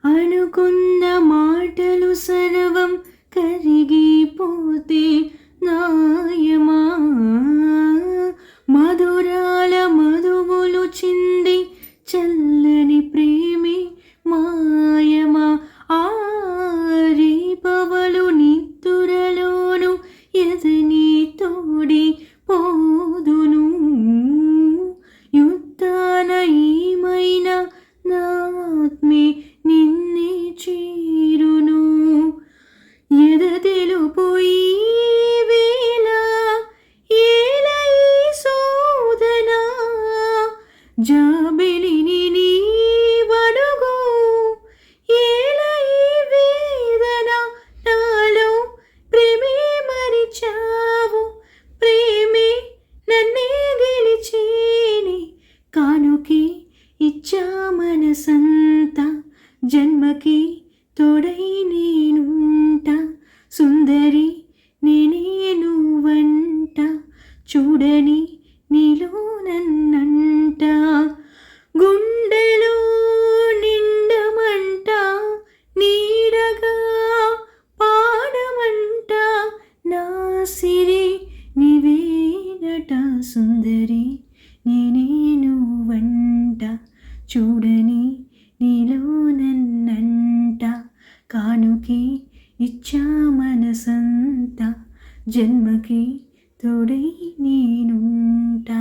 అనుకున్న మాటలు సర్వం కరిగిపోతే నాయమా, మధురాల మధువులు చింది చల్లని ప్రేమి మాయమా. ఆరిపవలు నిత్తురలోను ఎదని తోడి పోదును, యుద్ధాన ఏమైన నాత్మే నిన్నే చేరును. ఎద తెలుపు ఈ వేళ ఏల ఈ శోధన, జాబిలిని నీవడుగు ఏల ఈ వేదన. నాలో ప్రేమే మరిచావు, ప్రేమే నన్నే గెలిచేని, కానుకే ఇచ్చా మనసంతా, జన్మకి తోడై నేనుంటా. సుందరి నేనే నువ్వంట, చూడని నీలో నన్నంట. గుండెలో నిండమంట, నీడగా పాడమంట, నా సిరి నీవేనట. సుందరి నేనే నువ్వంట, చూడని నీలో నన్నంట, కానుకే ఇచ్చా మనసంతా, జన్మకి తోడై నేనుంటా.